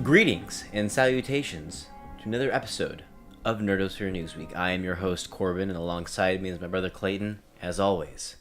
Greetings and salutations to another episode of Nerdosphere Newsweek. I am your host, Corbin, and alongside me is my brother Clayton, as always.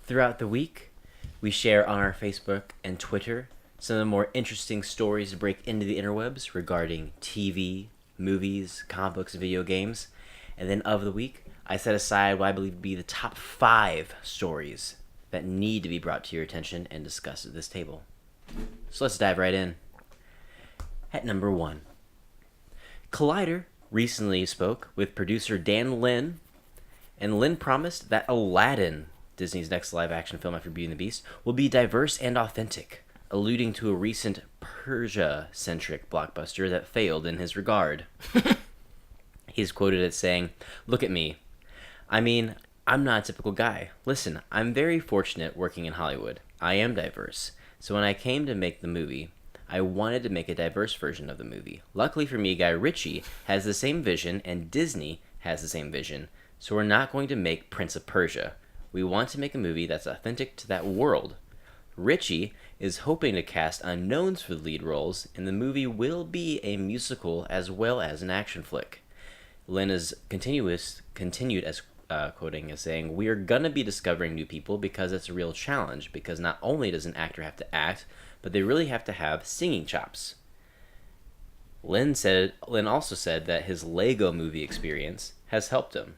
Throughout the week, we share on our Facebook and Twitter some of the more interesting stories to break into the interwebs regarding TV, movies, comic books, and video games. And then of the week, I set aside what I believe to be the top 5 stories that need to be brought to your attention and discussed at this table. So let's dive right in. At number 1, Collider recently spoke with producer Dan Lin, and Lin promised that Aladdin, Disney's next live-action film after Beauty and the Beast, will be diverse and authentic, alluding to a recent Persia-centric blockbuster that failed in his regard. He's quoted as saying, "Look at me. I mean, I'm not a typical guy. Listen, I'm very fortunate working in Hollywood. I am diverse. So when I came to make the movie, I wanted to make a diverse version of the movie. Luckily for me, Guy Ritchie has the same vision, and Disney has the same vision. So we're not going to make Prince of Persia. We want to make a movie that's authentic to that world. Ritchie is hoping to cast unknowns for the lead roles, and the movie will be a musical as well as an action flick." Lin is continued as quoting as saying, "We are gonna be discovering new people because it's a real challenge, because not only does an actor have to act, but they really have to have singing chops." Lin also said that his Lego movie experience has helped him.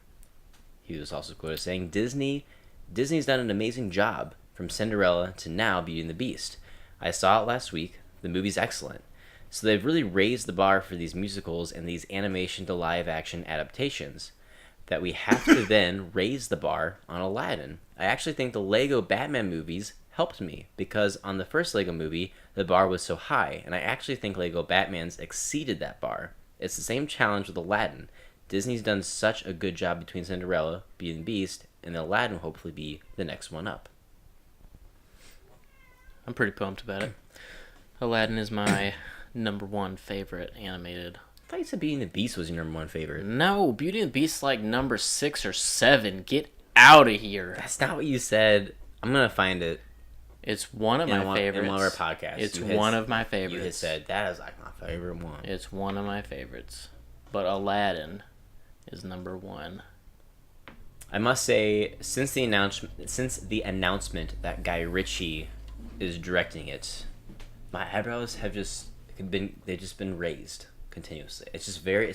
He was also quoted as saying, Disney's done an amazing job, from Cinderella to now Beauty and the Beast. I saw it last week. The movie's excellent. So they've really raised the bar for these musicals and these animation to live action adaptations, that we have to then raise the bar on Aladdin. I actually think the Lego Batman movies helped me, because on the first Lego movie, the bar was so high, and I actually think Lego Batman's exceeded that bar. It's the same challenge with Aladdin. Disney's done such a good job between Cinderella, Beauty and the Beast, and Aladdin will hopefully be the next one up. I'm pretty pumped about it. Aladdin is my number 1 favorite animated. I thought you said Beauty and the Beast was your number 1 favorite. No, Beauty and the Beast's like number 6 or 7. Get out of here. That's not what you said. I'm going to find it. It's one of my favorites. In one of our podcasts. It's one of my favorites. You had said, that is like my favorite one. It's one of my favorites. But Aladdin is number 1. I must say, since the announcement that Guy Ritchie is directing it, my eyebrows have just been raised continuously. It's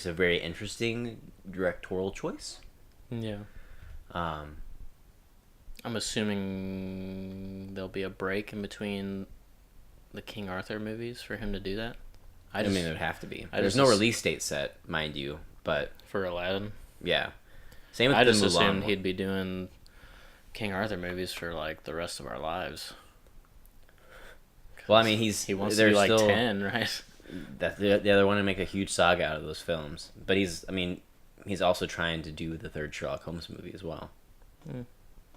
a very interesting directorial choice. Yeah. I'm assuming there'll be a break in between the King Arthur movies for him to do that. I mean, there would have to be. There's no release date set, mind you, but for Aladdin. Yeah. Same with I just assumed he'd be doing King Arthur movies for like the rest of our lives. Well, I mean, he wants to do like 10, right? That the other one to make a huge saga out of those films, but he's also trying to do the 3rd Sherlock Holmes movie as well.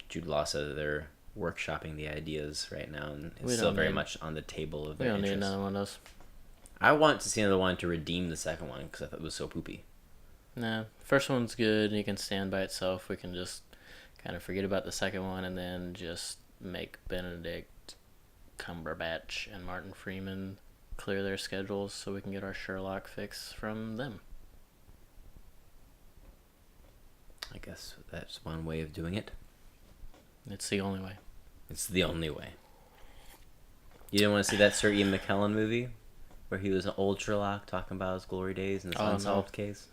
Jude Law said that they're workshopping the ideas right now, and it's still very much on the table of their interest. We don't need another one of those. I want to see another one to redeem the second one, because I thought it was so poopy. Nah, first one's good, and you can stand by itself. We can just kind of forget about the second one, and then just make Benedict Cumberbatch and Martin Freeman clear their schedules so we can get our Sherlock fix from them. I guess that's one way of doing it. It's the only way. It's the only way. You didn't want to see that Sir Ian McKellen movie? Where he was an old Sherlock talking about his glory days and his unsolved case?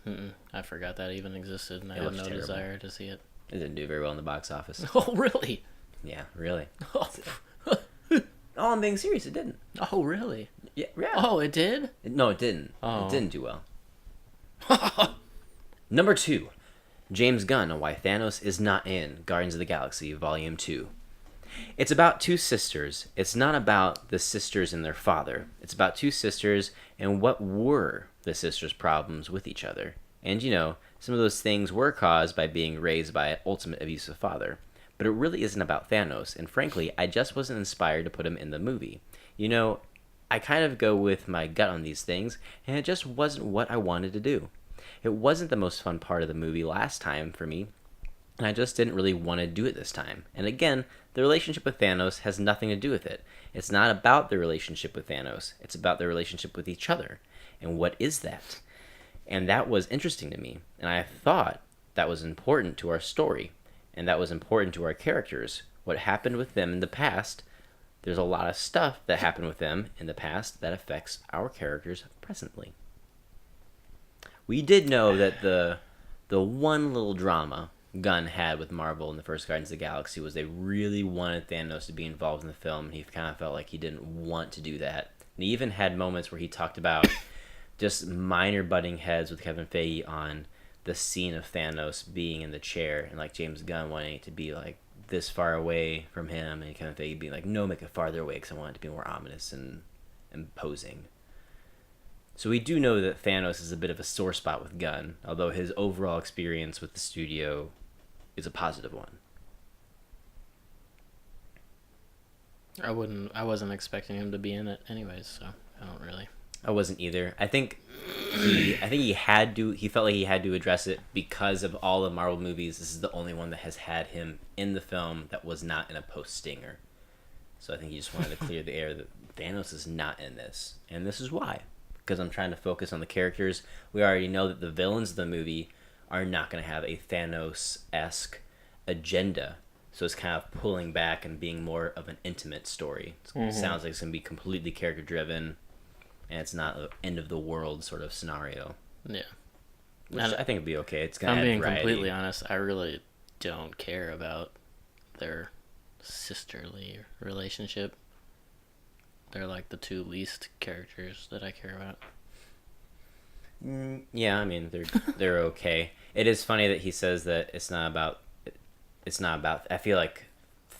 I forgot that even existed, and I had no desire to see it. It didn't do very well in the box office. Oh, really? Yeah, really. Oh, I'm being serious. It didn't. Oh, really? Yeah. Oh, it did? No, it didn't. Oh. It didn't do well. Number 2. James Gunn on why Thanos is not in Guardians of the Galaxy Volume 2. It's about 2 sisters. It's not about the sisters and their father. It's about 2 sisters and what were the sisters' problems with each other. And, some of those things were caused by being raised by an ultimate abusive father. But it really isn't about Thanos, and frankly, I just wasn't inspired to put him in the movie. I kind of go with my gut on these things, and it just wasn't what I wanted to do. It wasn't the most fun part of the movie last time for me, and I just didn't really want to do it this time. And again, the relationship with Thanos has nothing to do with it. It's not about the relationship with Thanos. It's about the relationship with each other. And what is that? And that was interesting to me. And I thought that was important to our story. And that was important to our characters. What happened with them in the past, there's a lot of stuff that happened with them in the past that affects our characters presently. We did know that the one little drama Gunn had with Marvel in the first Guardians of the Galaxy was they really wanted Thanos to be involved in the film, and he kind of felt like he didn't want to do that. And he even had moments where he talked about just minor butting heads with Kevin Feige on the scene of Thanos being in the chair, and like James Gunn wanting it to be like this far away from him, and Kevin Feige being like, no, make it farther away because I want it to be more ominous and imposing. So we do know that Thanos is a bit of a sore spot with Gunn, although his overall experience with the studio is a positive one. I wasn't expecting him to be in it anyways, so I don't really. I wasn't either. I think he felt like he had to address it because of all the Marvel movies. This is the only one that has had him in the film that was not in a post-stinger. So I think he just wanted to clear the air that Thanos is not in this. And this is why. Because I'm trying to focus on the characters. We already know that the villains of the movie are not going to have a Thanos-esque agenda. So it's kind of pulling back and being more of an intimate story. It sounds like it's going to be completely character-driven, and it's not an end-of-the-world sort of scenario. Yeah. Which I think would be okay. It's going to add being variety. Completely honest, I really don't care about their sisterly relationship. They're like the two least characters that I care about. Yeah, I mean they're okay. It is funny that he says that it's not about. I feel like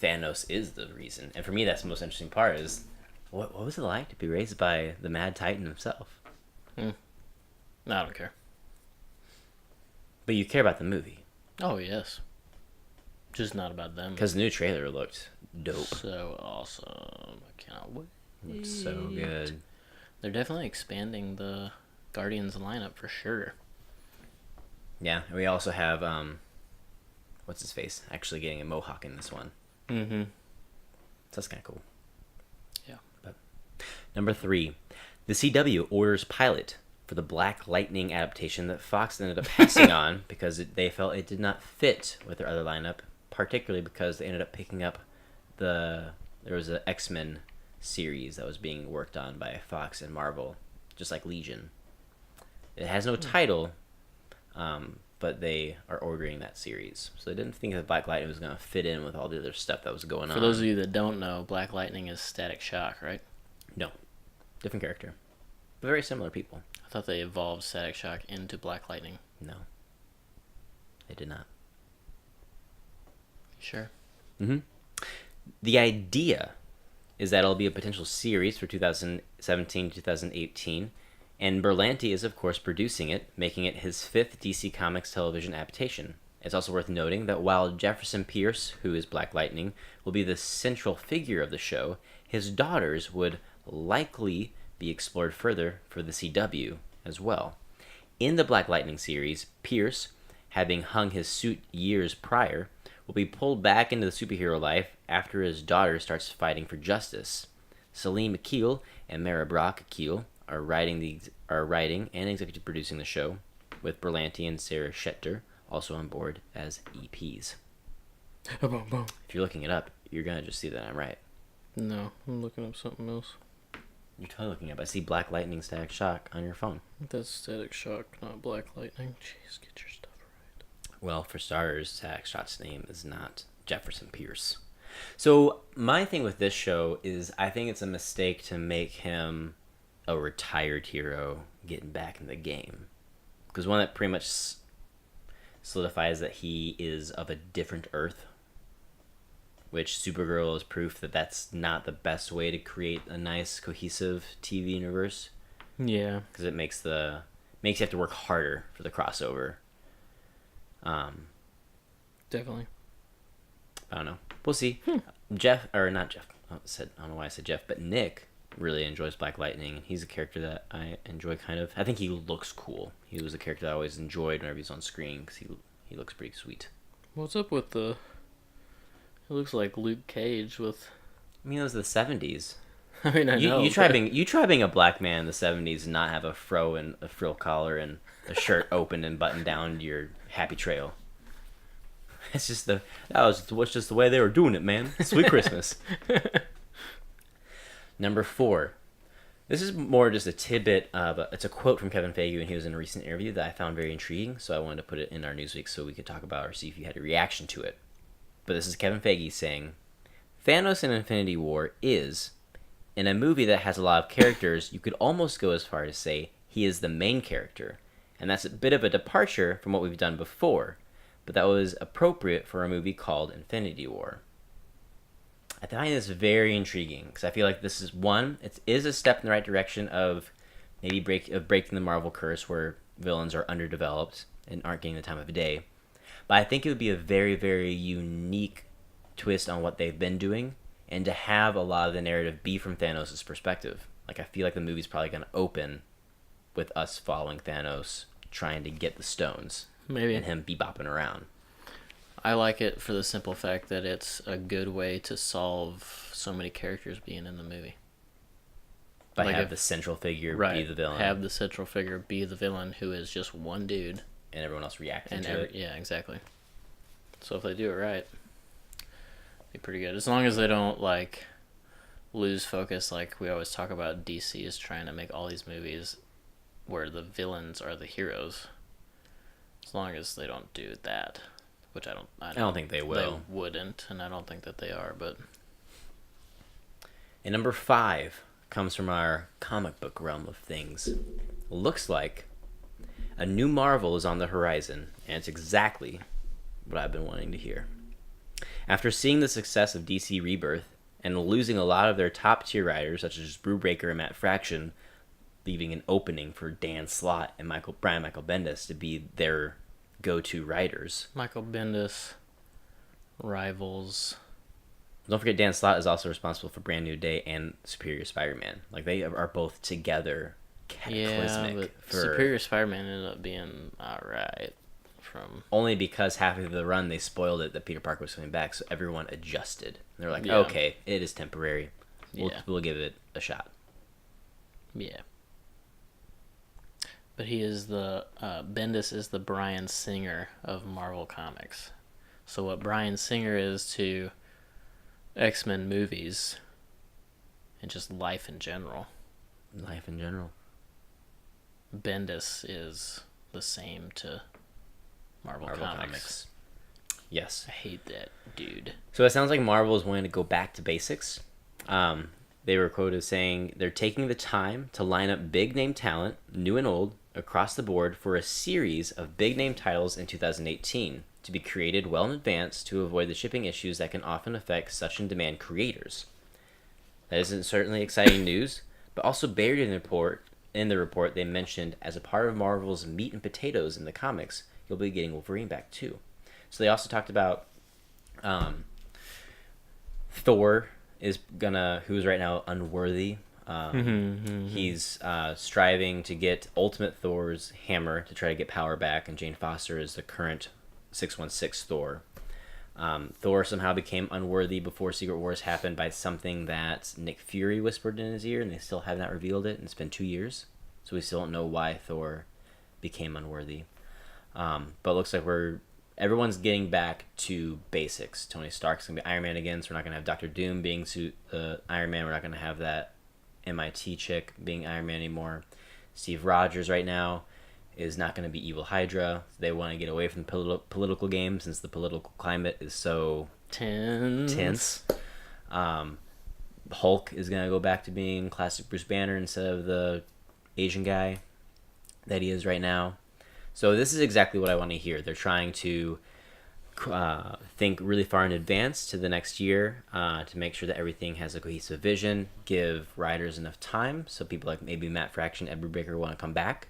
Thanos is the reason, and for me that's the most interesting part. Is what was it like to be raised by the Mad Titan himself? No, I don't care. But you care about the movie. Oh yes. Just not about them. Because the new trailer looked dope. So awesome! I cannot wait. Looks so good. They're definitely expanding the Guardians lineup for sure. Yeah, and we also have what's his face actually getting a mohawk in this one. Mm-hmm. So that's kind of cool. Yeah. But number 3, the CW orders pilot for the Black Lightning adaptation that Fox ended up passing on because they felt it did not fit with their other lineup, particularly because they ended up picking up there was an X-Men series that was being worked on by Fox and Marvel, just like Legion. It has no title, but they are ordering that series. So they didn't think that Black Lightning was going to fit in with all the other stuff that was going on. For those of you that don't know, Black Lightning is Static Shock, right? No. Different character. But very similar people. I thought they evolved Static Shock into Black Lightning. No. They did not. Sure. Mm-hmm. The idea is that it'll be a potential series for 2017-2018, and Berlanti is, of course, producing it, making it his 5th DC Comics television adaptation. It's also worth noting that while Jefferson Pierce, who is Black Lightning, will be the central figure of the show, his daughters would likely be explored further for the CW as well. In the Black Lightning series, Pierce, having hung his suit years prior, will be pulled back into the superhero life after his daughter starts fighting for justice. Salim Akil and Mara Brock Akil are writing and executive producing the show, with Berlanti and Sarah Schechter also on board as EPs. If you're looking it up, you're gonna just see that I'm right. No, I'm looking up something else. You're totally looking up. I see Black Lightning Static Shock on your phone. That's Static Shock, not Black Lightning. Jeez, get your stuff right. Well, for starters, Static Shock's name is not Jefferson Pierce. So my thing with this show is I think it's a mistake to make him a retired hero getting back in the game. Because one that pretty much solidifies that he is of a different Earth, which Supergirl is proof that that's not the best way to create a nice, cohesive TV universe. Yeah. Because it makes you have to work harder for the crossover. Definitely. I don't know. We'll see. Jeff, or not Jeff. I don't know why I said Jeff, but Nick really enjoys Black Lightning. He's a character that I enjoy kind of. I think he looks cool. He was a character that I always enjoyed whenever he's on screen because he looks pretty sweet. What's up with the... It looks like Luke Cage with... I mean, it was the 70s. I mean, I know. You try being a black man in the 70s and not have a fro and a frill collar and a shirt open and buttoned down to your happy trail. It's just what's just the way they were doing it, man. Sweet Christmas. Number 4. This is more just a tidbit of it's a quote from Kevin Feige when he was in a recent interview that I found very intriguing, so I wanted to put it in our Newsweek so we could talk about it or see if you had a reaction to it. But this is Kevin Feige saying, Thanos in Infinity War is, in a movie that has a lot of characters, you could almost go as far as to say he is the main character. And that's a bit of a departure from what we've done before, but that was appropriate for a movie called Infinity War. I find this very intriguing because I feel like this is it is a step in the right direction of maybe breaking the Marvel curse where villains are underdeveloped and aren't getting the time of day. But I think it would be a very, very unique twist on what they've been doing, and to have a lot of the narrative be from Thanos' perspective. Like, I feel like the movie's probably going to open with us following Thanos trying to get the stones. Maybe. And him bebopping around. I like it for the simple fact that it's a good way to solve so many characters being in the movie. But like have the central figure be the villain. Have the central figure be the villain who is just one dude. And everyone else reacting to it. Yeah, exactly. So if they do it right, be pretty good. As long as they don't, like, lose focus, like we always talk about DC is trying to make all these movies where the villains are the heroes. As long as they don't do that. Which I don't think they will. They wouldn't, and I don't think that they are, but... And number 5 comes from our comic book realm of things. Looks like a new Marvel is on the horizon, and it's exactly what I've been wanting to hear. After seeing the success of DC Rebirth, and losing a lot of their top-tier writers, such as Brubaker and Matt Fraction, leaving an opening for Dan Slott and Brian Michael Bendis to be their go-to writers. Michael Bendis rivals. Don't forget Dan Slott is also responsible for Brand New Day and Superior Spider-Man. Like, they are both together cataclysmic. Yeah, but Superior Spider-Man ended up being alright. Only because half of the run they spoiled it that Peter Parker was coming back, so everyone adjusted. They're like, okay, it is temporary. We'll give it a shot. Yeah. But he is Bendis is the Bryan Singer of Marvel Comics. So what Bryan Singer is to X-Men movies and just life in general. Bendis is the same to Marvel Comics. Yes. I hate that dude. So it sounds like Marvel is wanting to go back to basics. They were quoted as saying they're taking the time to line up big-name talent, new and old, across the board for a series of big-name titles in 2018 to be created well in advance to avoid the shipping issues that can often affect such in-demand creators. That isn't certainly exciting news, but also buried in the report they mentioned as a part of Marvel's meat and potatoes in the comics, you'll be getting Wolverine back too. So they also talked about Thor who's right now unworthy. He's striving to get Ultimate Thor's hammer to try to get power back, and Jane Foster is the current 616 Thor. Thor somehow became unworthy before Secret Wars happened by something that Nick Fury whispered in his ear, and they still have not revealed it, and it's been 2 years. So we still don't know why Thor became unworthy. But it looks like everyone's getting back to basics. Tony Stark's going to be Iron Man again, so we're not going to have Doctor Doom being Iron Man. We're not going to have that MIT chick being Iron Man anymore. Steve Rogers right now is not going to be Evil Hydra. They want to get away from the political game since the political climate is so tense. Hulk is going to go back to being classic Bruce Banner instead of the Asian guy that he is right now. So this is exactly what I want to hear. They're trying to think really far in advance to the next year to make sure that everything has a cohesive vision, give writers enough time so people like maybe Matt Fraction, Ed Brubaker want to come back.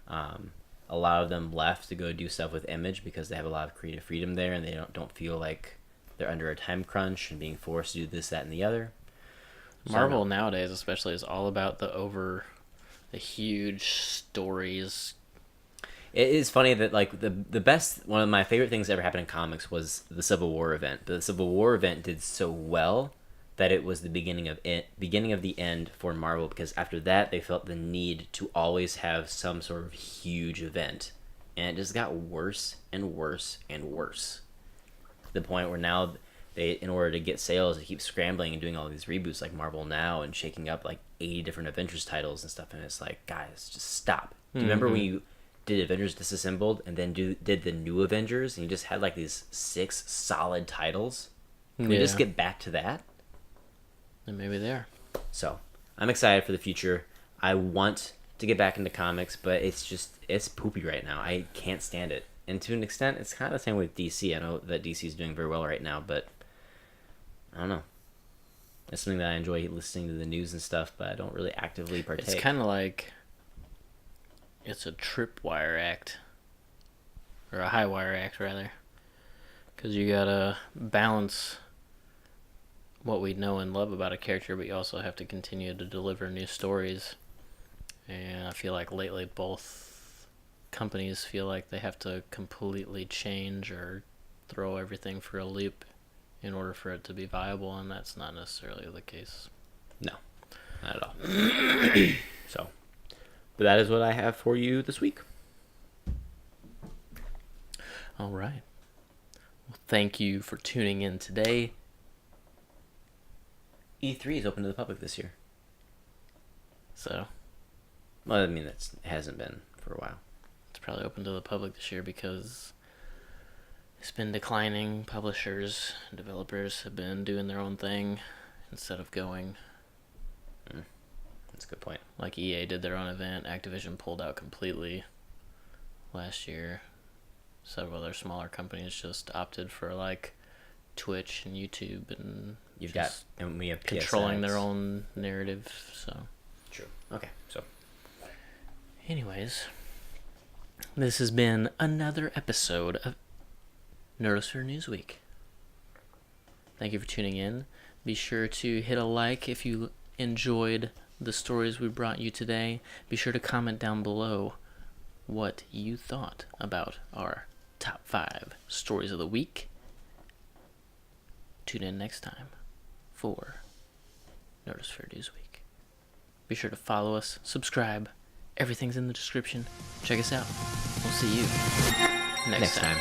A lot of them left to go do stuff with Image because they have a lot of creative freedom there and they don't feel like they're under a time crunch and being forced to do this, that, and the other. Marvel nowadays, especially, is all about the huge stories. It is funny that like the best one of my favorite things that ever happened in comics was the Civil War event. The Civil War event did so well that it was the beginning of the end for Marvel, because after that they felt the need to always have some sort of huge event, and it just got worse and worse and worse, to the point where now they, in order to get sales, they keep scrambling and doing all these reboots like Marvel Now and shaking up like 80 different Avengers titles and stuff, and it's like, guys, just stop. Do you remember when you did Avengers Disassembled and then did the new Avengers and you just had like these 6 solid titles? Can we just get back to that? And maybe there. So I'm excited for the future. I want to get back into comics, but it's poopy right now. I can't stand it. And to an extent, it's kind of the same with DC. I know that DC is doing very well right now, but I don't know. It's something that I enjoy listening to the news and stuff, but I don't really actively partake. It's kind of like it's a tripwire act, or a high wire act rather, because you gotta balance what we know and love about a character, but you also have to continue to deliver new stories. And I feel like lately both companies feel like they have to completely change or throw everything for a loop in order for it to be viable, and that's not necessarily the case. No, not at all. So, but that is what I have for you this week. All right. Well, thank you for tuning in today. E3 is open to the public this year. So, Well, I mean, it hasn't been for a while. it's probably open to the public this year because it's been declining. Publishers and developers have been doing their own thing instead of going. That's a good point. Like EA did their own event. Activision pulled out completely last year. Several other smaller companies just opted for like Twitch and YouTube, and and we have controlling PSX. their own narrative. So True. Okay, so anyways, this has been another episode of Nerdosphere Newsweek. Thank you for tuning in. Be sure to hit a like if you enjoyed the stories we brought you today. Be sure to comment down below what you thought about our top 5 stories of the week. Tune in next time for Nerdosphere Newsweek. Be sure to follow us, subscribe. Everything's in the description. Check us out. We'll see you next time.